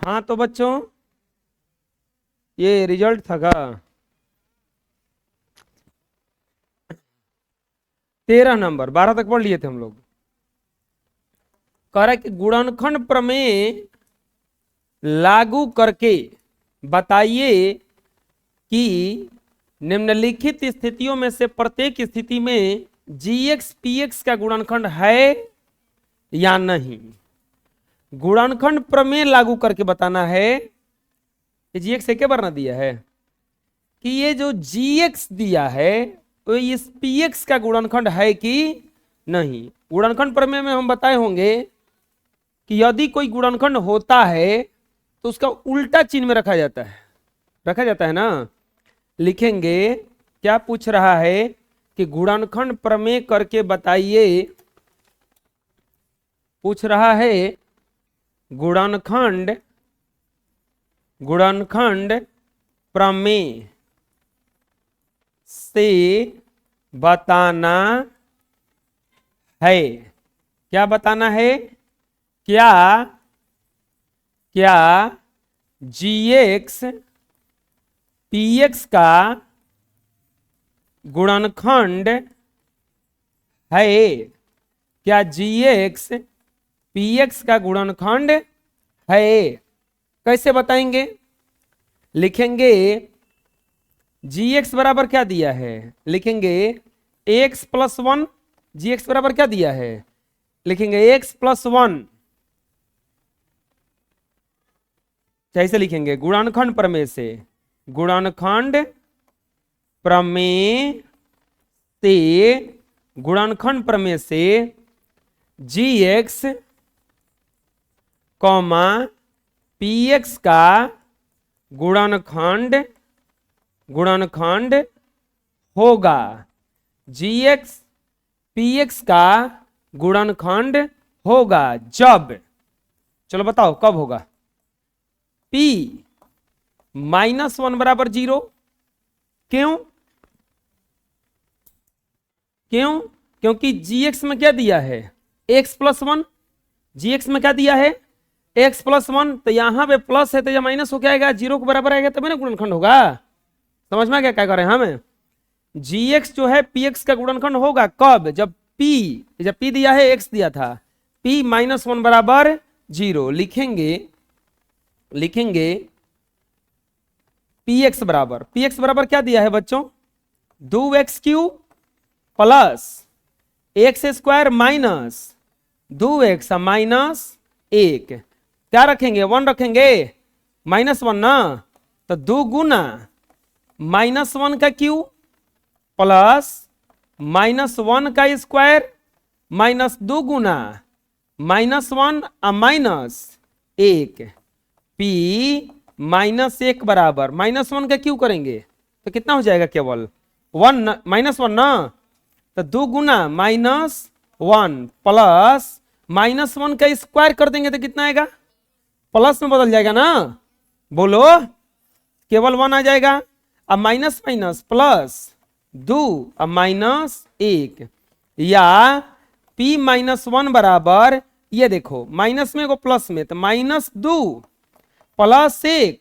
हाँ तो बच्चों ये रिजल्ट था का 13 नंबर, 12 तक पढ़ लिए थे हम लोग। कह रहा है कि गुणनखंड प्रमेय लागू करके बताइए कि निम्नलिखित स्थितियों में से प्रत्येक स्थिति में जीएक्स पीएक्स का गुणनखंड है या नहीं। गुणनखंड प्रमेय लागू करके बताना है। जीएक्स एक बार ना दिया है कि ये जो जीएक्स दिया है तो इस पीएक्स का गुणनखंड है कि नहीं। गुणनखंड प्रमेय में हम बताए होंगे कि यदि कोई गुणनखंड होता है तो उसका उल्टा चिन्ह में रखा जाता है ना। लिखेंगे क्या पूछ रहा है कि गुणनखंड प्रमेय करके बताइए। पूछ रहा है गुणनखंड प्रमेय से बताना है। क्या बताना है? क्या जीएक्स पीएक्स का गुणनखंड है? क्या जीएक्स पीएक्स का गुणनखंड है? कैसे बताएंगे? लिखेंगे जीएक्स बराबर क्या दिया है, लिखेंगे एक्स प्लस 1। जीएक्स बराबर क्या दिया है, लिखेंगे एक्स प्लस 1। कैसे लिखेंगे? गुणनखंड प्रमेय से, गुणनखंड प्रमेय से, गुणनखंड प्रमेय से जीएक्स कॉमा पीएक्स का गुणनखंड होगा। जीएक्स पीएक्स का गुणनखंड होगा जब, चलो बताओ कब होगा? P -1 बराबर 0। क्यों? क्योंकि जीएक्स में क्या दिया है, x प्लस 1। जीएक्स में क्या दिया है, x प्लस 1। तो यहां पे प्लस है तो यह माइनस हो क्या आएगा, 0 के बराबर आएगा तभी ना गुणनखंड होगा। समझ में क्या कर रहे हैं हम? जीएक्स जो है पीएक्स का गुणनखंड होगा कब, जब p दिया है, x दिया था, p -1 बराबर 0। लिखेंगे px बराबर क्या दिया है बच्चों, 2x³ plus x square minus 2x -1। क्या रखेंगे, 1 रखेंगे, -1 ना। तो 2 गुना -1 का क्यूब प्लस -1 का स्क्वायर माइनस 2 गुना -1 -1। P -1 बराबर -1 का क्यों करेंगे तो कितना हो जाएगा, केवल 1 -1 ना। तो 2 गुना -1 प्लस -1 का स्क्वायर कर देंगे तो कितना आएगा, प्लस में बदल जाएगा ना। बोलो, केवल 1 आ जाएगा। अब माइनस माइनस प्लस 2 अब -1, या P -1 बराबर, ये देखो माइनस में को प्लस में, तो -2 +1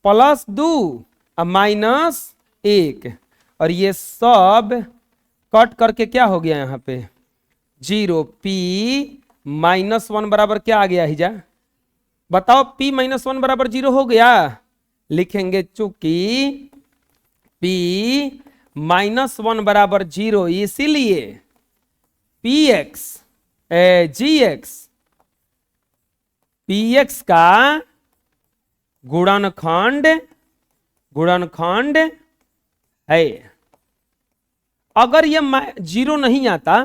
+2 अब -1। और ये सब कट करके क्या हो गया यहाँ पे 0। P -1 बराबर क्या आ गया हिजा, बताओ? P -1 बराबर 0 हो गया। लिखेंगे चूंकि P -1 बराबर 0 इसीलिए GX पीएक्स का गुणनखंड है। अगर ये 0 नहीं आता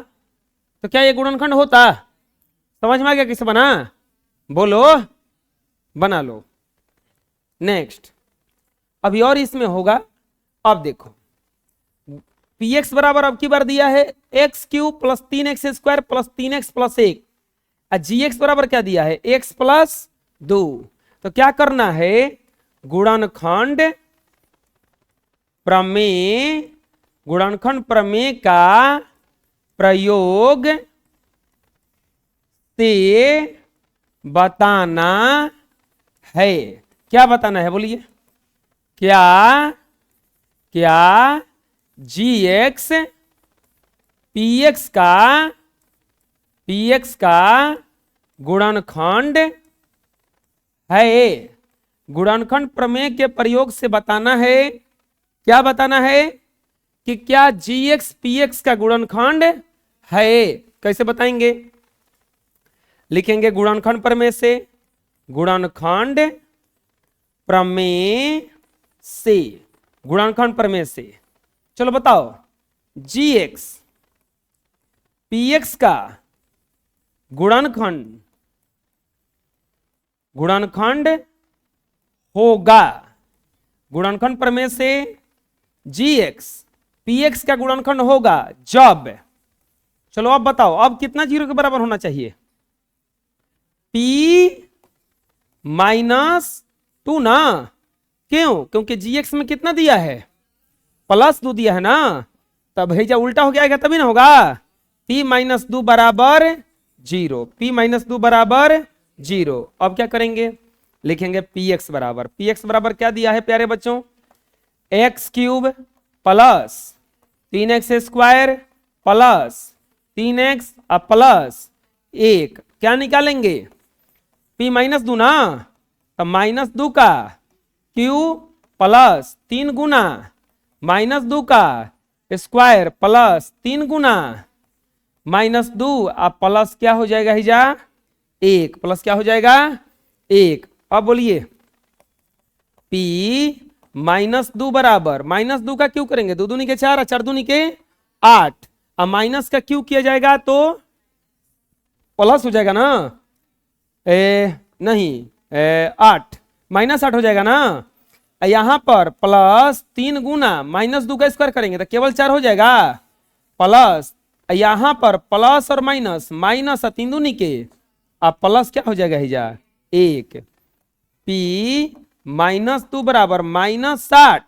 तो क्या ये गुणनखंड होता? समझ में आ गया किसे बना? बोलो, बना लो। नेक्स्ट, अभी और इसमें होगा। अब देखो px बराबर अब की बार दिया है x³ plus 3x² plus 3x plus 1। gx बराबर क्या दिया है, x प्लस 2। तो क्या करना है, गुणनखंड प्रमेय का प्रयोग से बताना है। क्या बताना है बोलिए? क्या क्या जी एक्स पी एक्स का गुणनखंड है। गुणनखंड प्रमेय के प्रयोग से बताना है, क्या बताना है? कि क्या जी एक्स पी एक्स का गुणनखंड है। कैसे बताएंगे? लिखेंगे गुणनखंड प्रमेय से, गुणनखंड प्रमेय से, गुणनखंड प्रमेय से। चलो बताओ, जी एक्स पी एक्स का गुणनखंड होगा। गुणनखंड प्रमेय से जी एक्स पी एक्स का गुणनखंड होगा जब, चलो अब बताओ, अब कितना जीरो के बराबर होना चाहिए? P -2 ना। क्यों? क्योंकि GX में कितना दिया है? +2 दिया है ना। तब भेजा उल्टा हो गया तभी ना होगा। P -2 बराबर 0, P -2 बराबर 0। अब क्या करेंगे? लिखेंगे PX बराबर क्या दिया है प्यारे बच्चों? x³ plus 3x² plus 3x plus 1। क्या निकालेंगे? P -2 ना, तो -2 का क्यू प्लस 3 गुना -2 का स्क्वायर प्लस 3 गुना -2 अब प्लस क्या हो जाएगा हिजा? 1 प्लस क्या हो जाएगा? 1। अब बोलिए P -2 बराबर -2 का क्यों करेंगे? 2 दूनी के 4 और 4 दूनी के 8। अब माइनस का क्यों किया जाएगा तो प्लस हो जाएगा ना। नहीं 8 -8 हो जाएगा ना। यहां पर प्लस 3 गुना -2 का स्क्वायर करेंगे तो केवल 4 हो जाएगा। प्लस यहां पर प्लस और माइनस, माइनस 3 दूनी के, अब प्लस क्या हो जाएगा हिजा? 1। P -2 बराबर -60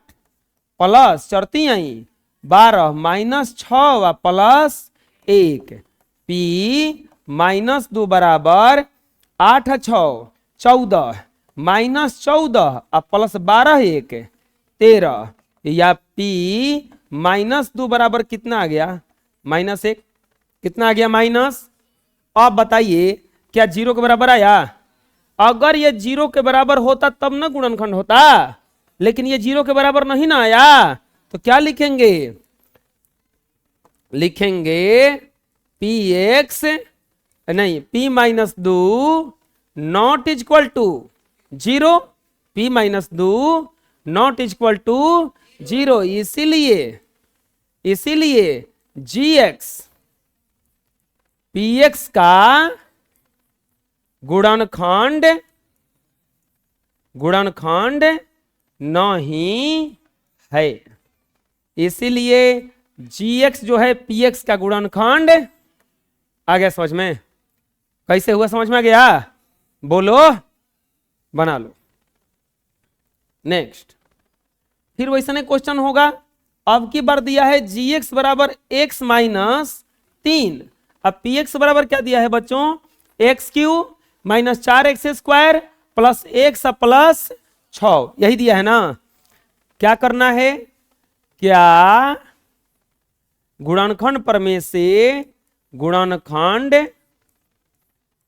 प्लस 4 आई 12 -6 प्लस 1। P -2 बराबर 8 6 14 -14 अब प्लस 12 1 13। या P -2 बराबर कितना आ गया? -1। कितना आ गया? माइनस। अब बताइए क्या 0 के बराबर आया? अगर ये 0 के बराबर होता तब ना गुणनखंड होता, लेकिन ये 0 के बराबर नहीं ना आया, तो क्या लिखेंगे? लिखेंगे PX नहीं P -2 not equal to 0, P -2 not equal to 0। इसीलिए GX PX का गुणनखंड नहीं है। इसीलिए GX जो है PX का गुणनखंड। आ गया समझ में? कैसे हुआ समझ में आ गया? बोलो, बना लो। नेक्स्ट फिर वैसा नहीं क्वेश्चन होगा। अब की बार दिया है GX बराबर x -3। अब PX बराबर क्या दिया है बच्चों? x³ -4x² प्लस 1 प्लस 6, यही दिया है ना। क्या करना है? क्या गुणनखंड प्रमेय से, गुणनखंड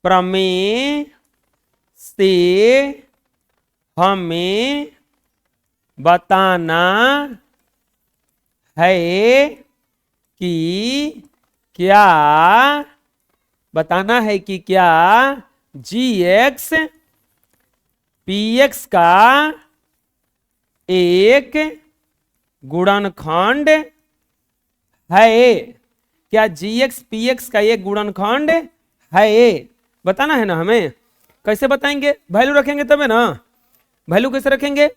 प्रमेय से हमें बताना है कि क्या, बताना है कि क्या GX PX का एक गुणनखंड है। क्या GX PX का एक गुणनखंड है? बताना है ना हमें। कैसे बताएंगे? वैल्यू रखेंगे तबे ना। वैल्यू कैसे रखेंगे?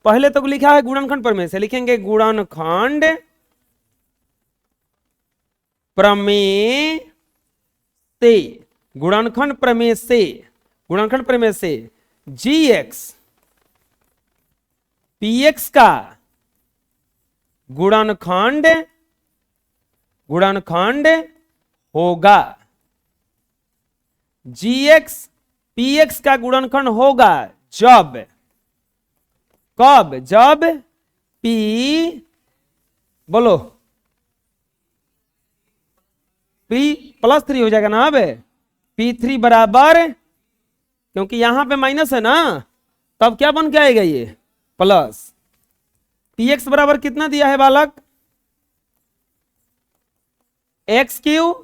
पहले तो लिखा है गुणनखंड प्रमेय से, लिखेंगे गुणनखंड प्रमेय से, गुणनखंड प्रमेय से, गुणनखंड प्रमेय से GX PX का गुणनखंड होगा। GX PX का गुणनखंड होगा जब कब जब P बोलो P+3 हो जाएगा ना। अब P3 बराबर, क्योंकि यहां पे माइनस है ना, तब क्या बन के आएगा ये प्लस। Px बराबर कितना दिया है बालक, x³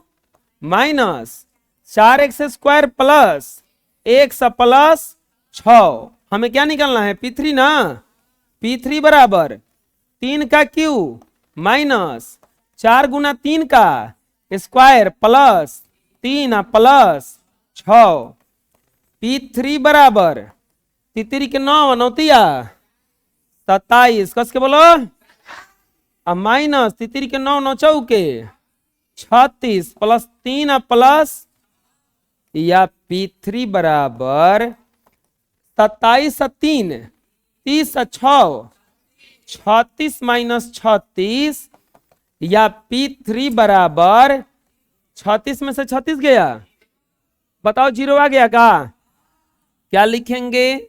minus 4x² plus x plus 6। हमें क्या निकालना है, P3 ना। P3 बराबर 3 का क्यूब माइनस 4 गुना 3 का स्क्वायर प्लस 3 प्लस 6। P3 बराबर तितरी के 9 नौतिया 27, कस के बोलो। अब माइनस तितरी के 9 चौके 36 प्लस 3 प्लस, या P3 बराबर 27 3 30 6 36 माइनस 36, या P3 बराबर 36 में से 36 गया, बताओ जीरो आ गया का। क्या लिखेंगे,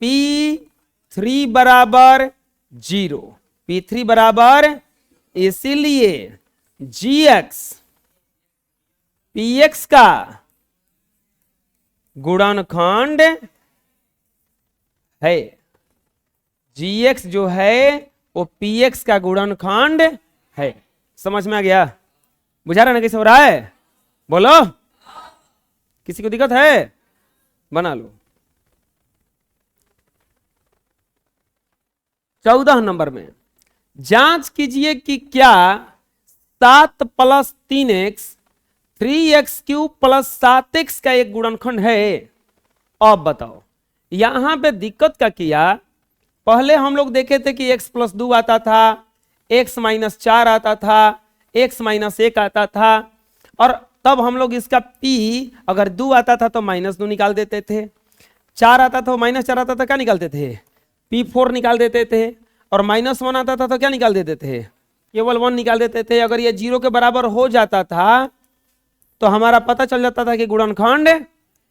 P3 बराबर 0। P3 बराबर, इसीलिए Gx Px का गुणनखंड है। Gx जो है वो Px का गुणनखंड है। समझ में आ गया, बुझा रहा ना कैसे हो रहा है, बोलो। किसी को दिक्कत है, बना लो। 14 नंबर में जांच कीजिए कि क्या 7 plus 3x 3x³ plus 7x का एक गुणनखंड है। अब बताओ, यहां पे दिक्कत क्या किया, पहले हम लोग देखे थे कि x+2 आता था, x-4 आता था, x-1 आता था, और तब हम लोग इसका p अगर 2 आता था तो -2 निकाल देते थे, 4 आता था तो -4 आता था, क्या निकालते थे, P4 निकाल देते थे, और -1 आता था तो क्या निकाल देते थे, केवल 1 निकाल देते थे। अगर ये 0 के बराबर हो जाता था तो हमारा पता चल जाता था कि गुणनखंड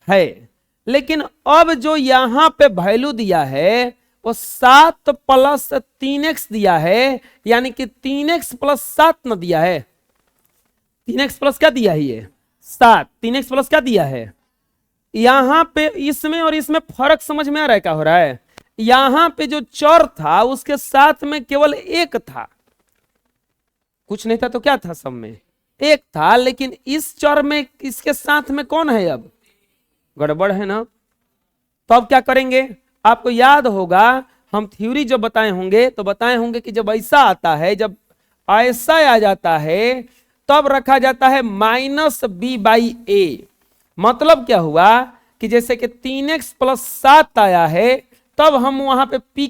है। लेकिन अब जो यहां पे वैल्यू दिया है वो 7 प्लस 3x दिया है, यानी कि 3x प्लस 7 न दिया है। 3x प्लस क्या दिया है, ये 7, 3x प्लस क्या दिया है। यहां पे इसमें और इसमें फर्क समझ में आ रहा है, क्या हो रहा है। यहां पे जो चर था उसके साथ में केवल एक था, कुछ नहीं था तो क्या था, सब में एक था, लेकिन इस चर में इसके साथ में कौन है, अब गड़बड़ है ना। तो अब क्या करेंगे, आपको याद होगा हम थ्योरी जब बताए होंगे तो बताए होंगे कि जब ऐसा आता है, जब ऐसा आ जाता है तब रखा जाता है -b/a। मतलब क्या हुआ कि जैसे कि 3x प्लस 7 आया है, तब हम वहां पे p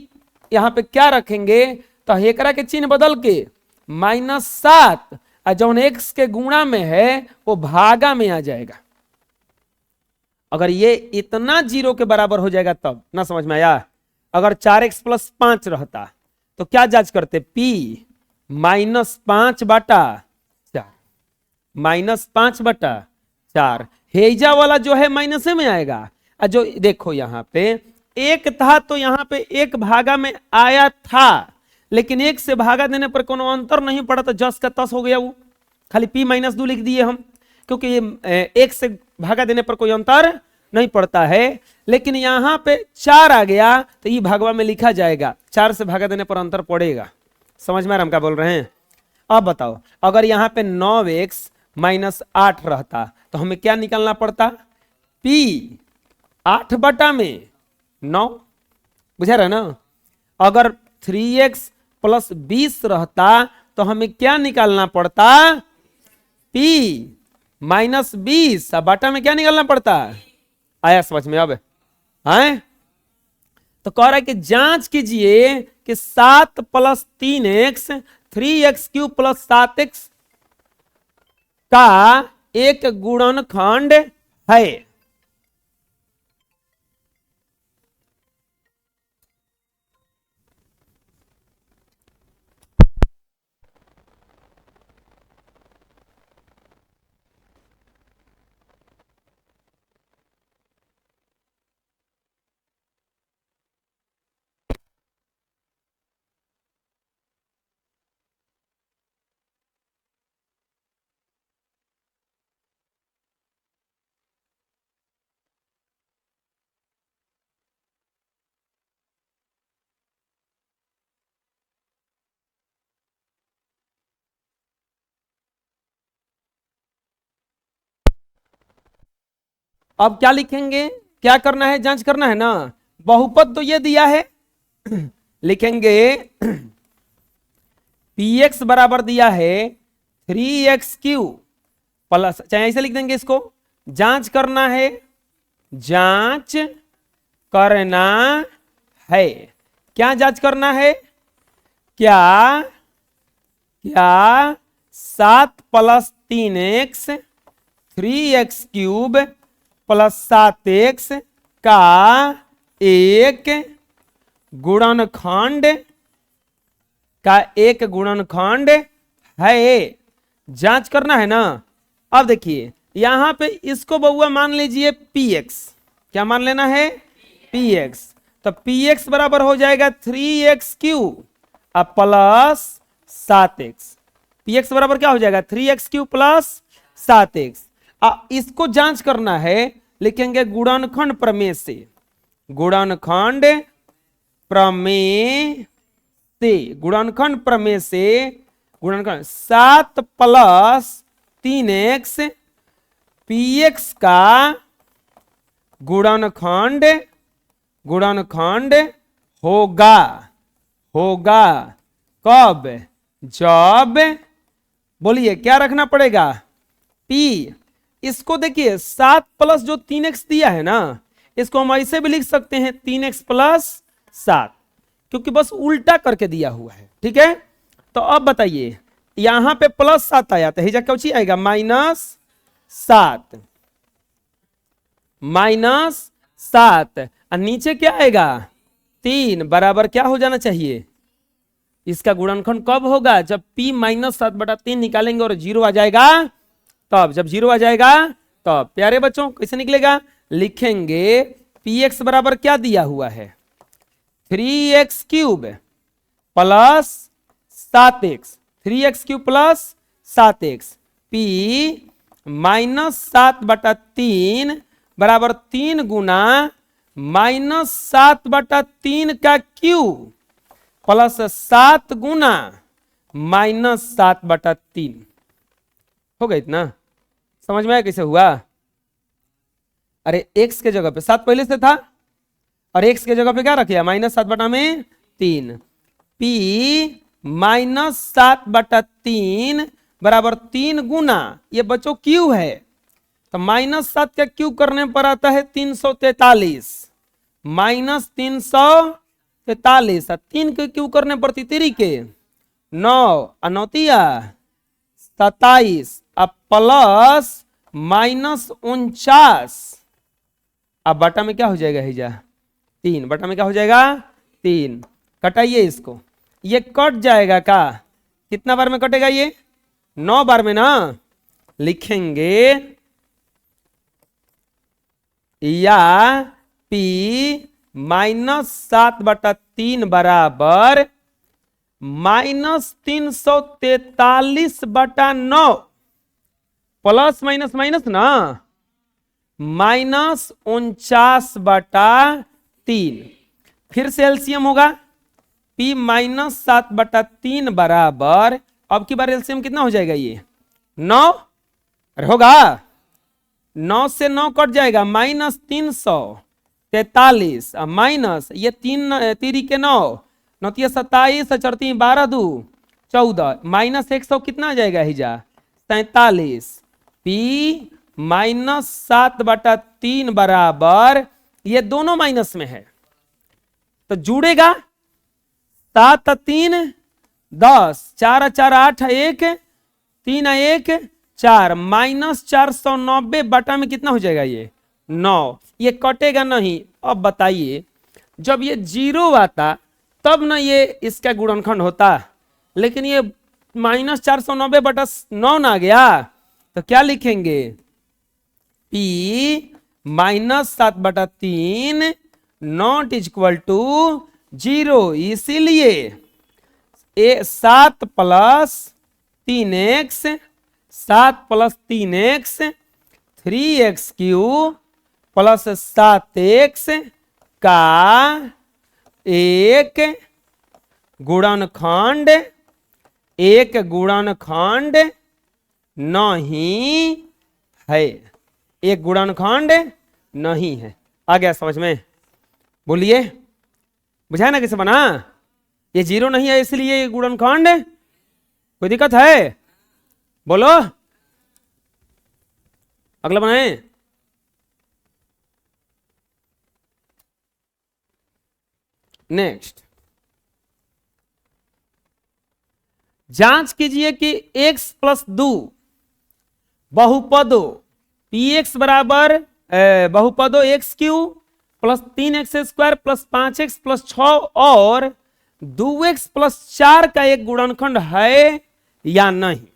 यहां पे क्या रखेंगे, तो हेकरा के चिन्ह बदल के -7, और जो x के गुणा में है वो भागा में आ जाएगा। अगर ये इतना 0 के बराबर हो जाएगा तब ना, समझ में आया। अगर 4x प्लस 5 रहता तो क्या जांच करते, p -5/4 -5/4, हेजा वाला जो है माइनस में आएगा। और जो देखो यहां पे एक था तो यहां पे एक भागा में आया था, लेकिन एक से भागा देने पर कोनो अंतर नहीं पड़ा तो जस का तस हो गया, वो खाली p-2 लिख दिए हम, क्योंकि ये एक से भागा देने पर कोई अंतर नहीं पड़ता है। लेकिन यहां पे 4 आ गया तो ये भागवा में लिखा जाएगा, 4 से भागा देने पर अंतर पड़ेगा। समझ में आ रहा हम क्या बोल रहे हैं। अब बताओ, अगर यहां पे 9x - 8 रहता तो हमें क्या निकालना पड़ता, p 8/9, बुझा रहा ना। अगर 3x प्लस 20 रहता तो हमें क्या निकालना पड़ता, p -20, बटा में क्या निकालना पड़ता। आया समझ में अब है। तो कह रहा है कि जांच कीजिए कि 7 plus 3x 3x³ plus 7x का एक गुणनखंड है। अब क्या लिखेंगे, क्या करना है, जांच करना है ना। बहुपद तो ये दिया है, लिखेंगे px बराबर दिया है 3x³ प्लस, चाहे ऐसे लिख देंगे इसको, जांच करना है, जांच करना है, क्या जांच करना है, क्या 7 + 3x 3x³ + 7x का एक गुणनखंड है, जांच करना है ना। अब देखिए यहां पे इसको बउआ मान लीजिए px, क्या मान लेना है, px, तो px बराबर हो जाएगा 3x³ प्लस 7x, px बराबर क्या हो जाएगा 3x³ प्लस 7x। इसको जांच करना है, लिखेंगे गुणनखंड प्रमेय से, गुणनखंड प्रमेय से, गुणनखंड प्रमेय से, गुणनखंड 7 + 3x px का गुणनखंड होगा कब, जब, बोलिए क्या रखना पड़ेगा, p। इसको देखिए 7 प्लस जो 3x दिया है ना, इसको हम ऐसे भी लिख सकते हैं 3x + 7, क्योंकि बस उल्टा करके दिया हुआ है, ठीक है। तो अब बताइए यहां पे +7 आया तो हिजा क्या आएगा, -7, और नीचे क्या आएगा 3 बराबर क्या हो जाना चाहिए, इसका गुणनखंड कब होगा, जब p -7/3 निकालेंगे और 0 आ जाएगा तब, जब 0 आ जाएगा तब। प्यारे बच्चों कैसे निकलेगा, लिखेंगे px बराबर क्या दिया हुआ है 3x³ + 7x, 3x³ + 7x, p -7/3 बराबर 3 गुना -7/3 का क्यूब प्लस 7 गुना -7/3 हो गया। इतना समझ में आया कैसे हुआ। अरे x के जगह पे 7 पहले से था और x के जगह पे क्या रख लिया -7/3, p -7/3 बराबर 3 गुना, ये बच्चों क्यू है तो -7 का क्यू करने पर आता है 343, -343, 3 के क्यू करने पर तितरी के 9 अनौतिया 27 अब प्लस -49, अब बटा में क्या हो जाएगा हिजा 3, बटा में क्या हो जाएगा 3, कटाइए इसको, ये कट जाएगा का, कितना बार में कटेगा ये 9 बार में ना। लिखेंगे या p -7/3 बराबर -343/9 प्लस माइनस माइनस ना -49/3, फिर से एलसीएम होगा p -7/3 बराबर, अब की बार एलसीएम कितना हो जाएगा ये 9, अरे होगा 9 से 9 कट जाएगा -343 माइनस ये 3 3 के 9 9 27 चरती 12 2 14 -100 कितना आ जाएगा हिजा 47, p -7/3 बराबर, ये दोनों माइनस में है तो जुड़ेगा 7 3 10 4 4 8 1 3 1 4 -490 बटा में कितना हो जाएगा ये 9, ये कटेगा नहीं। अब बताइए जब ये 0 आता तब ना ये इसका गुणनखंड होता, लेकिन ये -490/9 ना गया तो क्या लिखेंगे p -7/3 नॉट इक्वल टू 0, इसीलिए 7 + 3x 7 + 3x 3x³ + 7x का एक गुणनखंड नहीं है, एक गुणनखंड नहीं है। आ गया समझ में? बोलिए, बुझाया ना कैसे बना? ये जीरो नहीं है इसलिए ये गुणनखंड, कोई दिक्कत है? बोलो, अगला बनाए। नेक्स्ट, जांच कीजिए कि x प्लस 2 बहुपदों पी एक्स बराबर बहुपदों X Q plus 3x² plus 5x plus 6 और 2x प्लस 4 का एक गुणनखंड है या नहीं।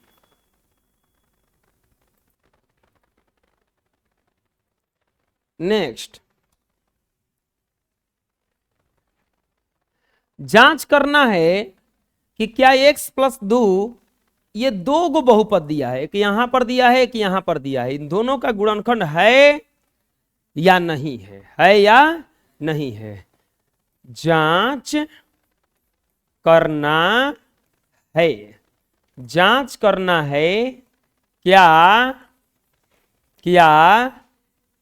नेक्स्ट, जांच करना है कि क्या x प्लस 2 ये दो गो बहुपद दिया है, कि यहां पर दिया है कि यहां पर दिया है, इन दोनों का गुणनखंड है या नहीं है या नहीं है। जांच करना है, जांच करना है क्या क्या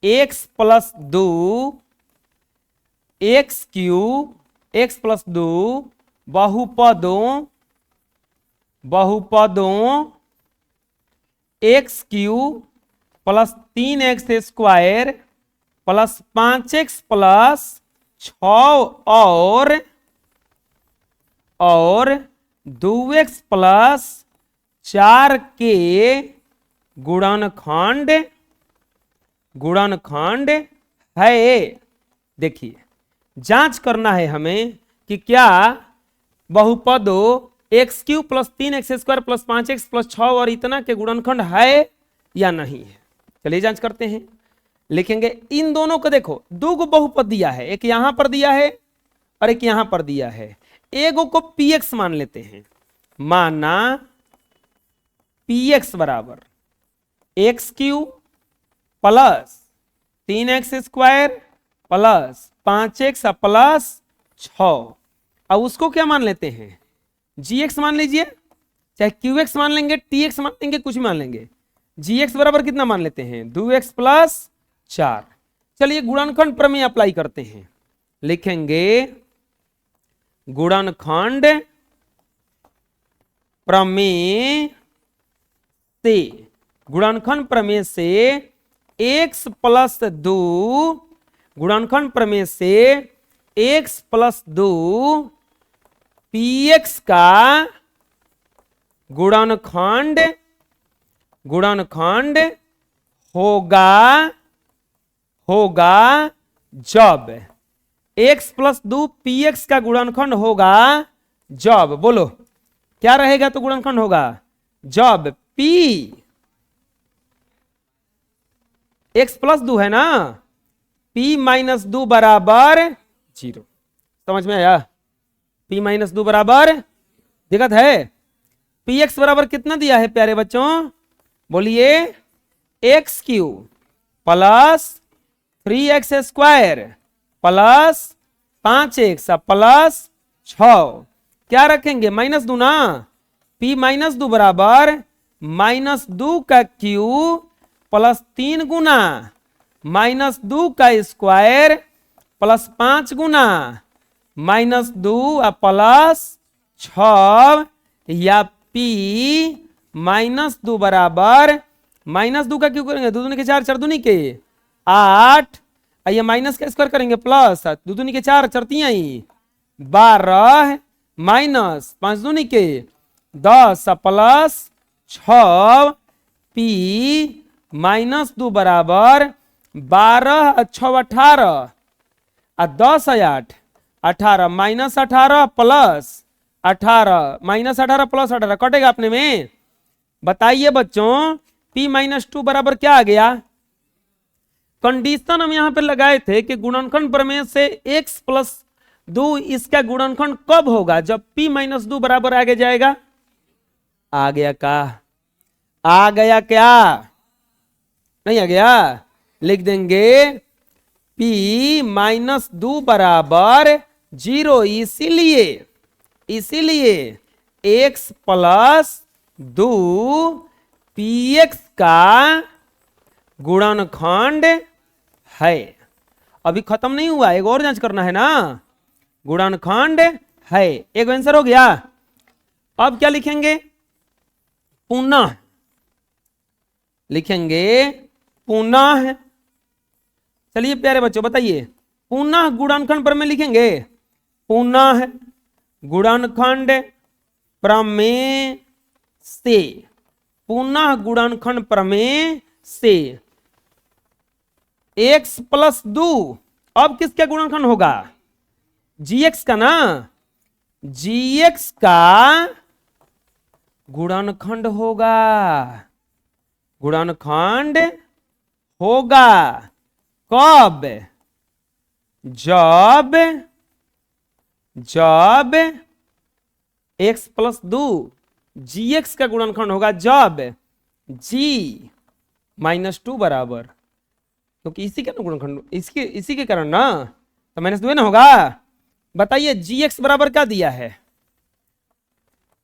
x plus 2 x cube x plus 2 बहुपदों x cube plus 3x² plus 5x plus 6 और 2x प्लस 4 के गुणनखंड है। देखिए, जांच करना है हमें कि क्या बहुपदों x cube plus 3x² plus 5x plus 6 और इतना के गुणनखंड है या नहीं है। चलिए जांच करते हैं। लिखेंगे इन दोनों को, देखो दो गो बहुपद दिया है, एक यहां पर दिया है और एक यहां पर दिया है। एगो को px मान लेते हैं, माना px बराबर x cube plus 3x² plus 5x plus 6। अब उसको क्या मान लेते हैं, gx मान लीजिए, चाहे qx मान लेंगे, tx मान लेंगे, कुछ मान लेंगे। gx बराबर कितना मान लेते हैं, 2x प्लस 4। चलिए गुणनखंड प्रमेय अप्लाई करते हैं। लिखेंगे गुणनखंड प्रमेय से, गुणनखंड प्रमेय से x प्लस 2, गुणनखंड प्रमेय से x प्लस 2 px का गुणनखंड होगा जब x प्लस 2 px का गुणनखंड होगा जब, बोलो क्या रहेगा? तो गुणनखंड होगा जब p x प्लस 2 है ना, p माइनस 2 बराबर 0। समझ में आया? p माइनस 2 बराबर, दिक्कत है? px बराबर कितना दिया है प्यारे बच्चों, बोलिए, x cube plus 3x² plus 5x plus 6। क्या रखेंगे, माइनस 2 ना, p माइनस 2 बराबर माइनस 2 का क्यूब प्लस 3 गुना माइनस 2 का स्क्वायर प्लस 5 गुना माइनस 2 प्लस 6, या p माइनस 2 बराबर माइनस 2 का क्यों करेंगे, 2 दूनी के 4, 4 दूनी के 8, ये माइनस का स्क्वायर करेंगे प्लस 2 दूनी के 4, 4 तिहाई 12 माइनस 5 दूनी के 10 प्लस 6, p माइनस 2 बराबर 12 6 18 10 8 18 माइनस 18 प्लस 18 माइनस 18 प्लस 18 कटेगा अपने में। बताइए बच्चों, p माइनस 2 बराबर क्या आ गया? कंडीशन हम यहां पे लगाए थे कि गुणनखंड प्रमेय से x प्लस 2 इसका गुणनखंड कब होगा, जब p माइनस 2 बराबर आगे जाएगा। आ गया का? आ गया क्या? नहीं आ गया? लिख देंगे p माइनस 2 बराबर 0, इसीलिए x प्लस 2 px का गुणनखंड है। अभी खत्म नहीं हुआ, एक और जांच करना है ना। गुणनखंड है, एक आंसर हो गया। अब क्या लिखेंगे? पुनः लिखेंगे, पुनः। चलिए प्यारे बच्चों बताइए, पुनः गुणनखंड प्रमेय लिखेंगे। पुनः गुणनखंड प्रमेय से, पुनः गुणनखंड प्रमेय से x प्लस 2, अब किसका गुणनखंड होगा? gx का ना, gx का गुणनखंड होगा, गुणनखंड होगा। कब? जब जब x प्लस 2 gx का गुणनखंड होगा जब g माइनस 2 बराबर, क्योंकि इसी का गुणनखंड, इसी के कारण ना, तो माइनस 2 ना होगा। बताइए gx बराबर क्या दिया है?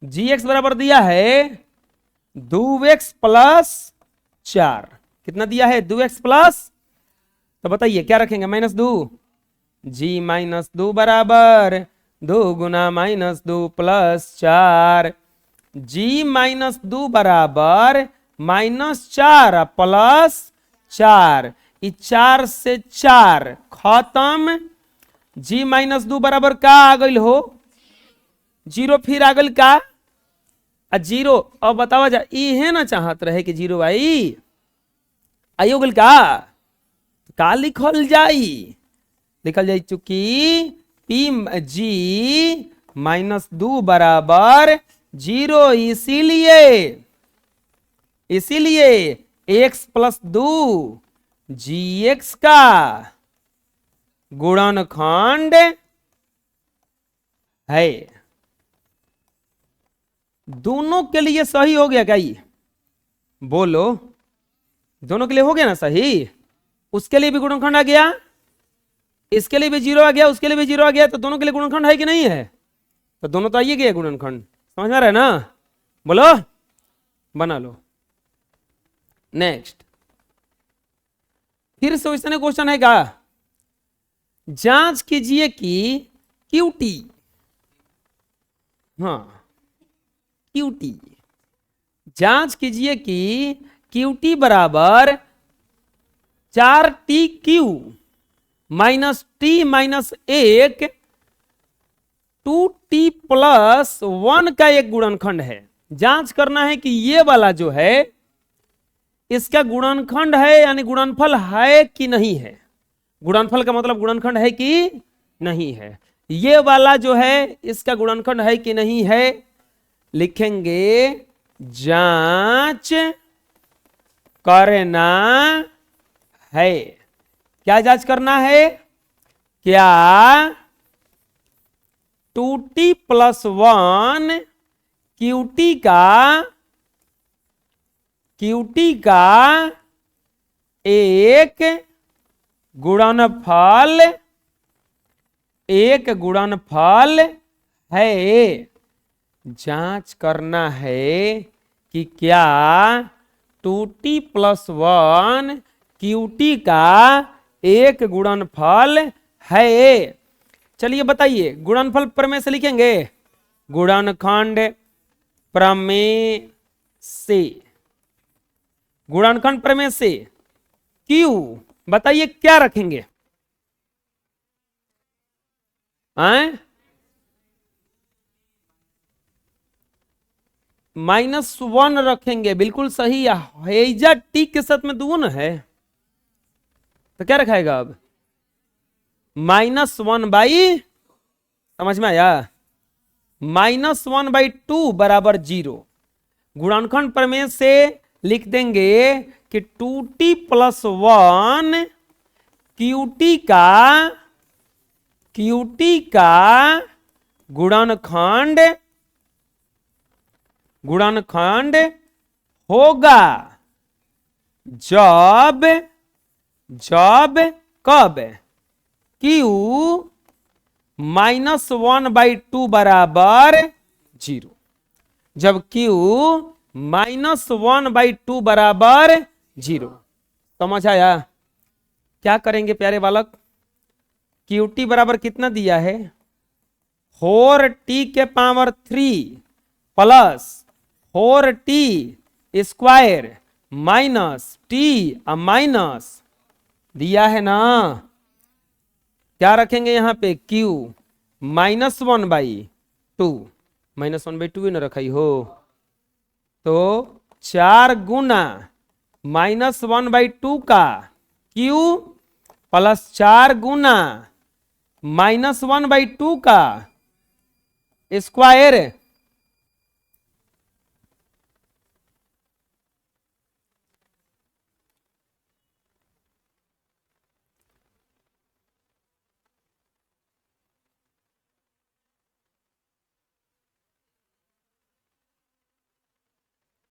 gx बराबर दिया है 2x प्लस 4। कितना दिया है? 2x प्लस, तो बताइए क्या रखेंगे? माइनस 2। g माइनस 2 बराबर 2 गुना माइनस 2 प्लस 4। g माइनस 2 बराबर माइनस 4 प्लस 4, 4 से 4 खत्म। g माइनस 2 बराबर का आ गई हो? 0 फिर आ गई का? 0। अब बतावा जा, इहे ना चाहत रहे कि 0 आई, आई हो गई का लिखल जाई? लिखल जाई चूंकि पी जी माइनस 2 बराबर 0, इसीलिए x प्लस 2 gx का गुणनखंड है। दोनों के लिए सही हो गया क्या ये? बोलो, दोनों के लिए हो गया ना सही? उसके लिए भी गुणनखंड आ गया, इसके लिए भी 0 आ गया, उसके लिए भी 0 आ गया, तो दोनों के लिए गुणनखंड है कि नहीं है? तो दोनों तो आइए गया गुणनखंड, समझ में आ रहा है ना? बोलो, बना लो। नेक्स्ट, फिर से वैसे क्वेश्चन है क्या? जांच कीजिए कि क्यूटी, हाँ क्यूटी, जांच कीजिए कि क्यूटी बराबर 4t³ minus T minus 1 2t plus 1 का एक गुणनखंड है। जांच करना है कि ये वाला जो है इसका गुणनखंड है, यानी गुणनफल है कि नहीं है। गुणनफल का मतलब गुणनखंड है कि नहीं है। ये वाला जो है इसका गुणनखंड है कि नहीं है, लिखेंगे जांच करना है। क्या जांच करना है? क्या 2t प्लस 1 क्यूटी का एक गुणनफल है। जांच करना है कि क्या 2t प्लस 1 क्यूटी का एक गुणनफल है। चलिए बताइए, गुणनफल प्रमेय से लिखेंगे, गुणनखंड प्रमेय से, गुणनखंड प्रमेय से क्यू, बताइए क्या रखेंगे? -1 रखेंगे, बिल्कुल सही है। हेजा टी के साथ में 2 न है, तो क्या रखाएगा अब? -1/, समझ में आया? -1/2 बराबर 0। गुणनखंड प्रमेय से लिख देंगे कि 2t प्लस 1 क्यूटी का गुणनखंड होगा जब कब q -1/2 बराबर 0, जब q -1/2 बराबर 0। समझ आया? क्या करेंगे प्यारे बालक, क्यू टी बराबर कितना दिया है 4t के power 3 plus 4t square minus T minus दिया है ना, क्या रखेंगे यहाँ पे q -1/2, -1/2 ही ना रखाई हो, तो 4 गुना -1/2 का q प्लस 4 गुना -1/2 का स्क्वायर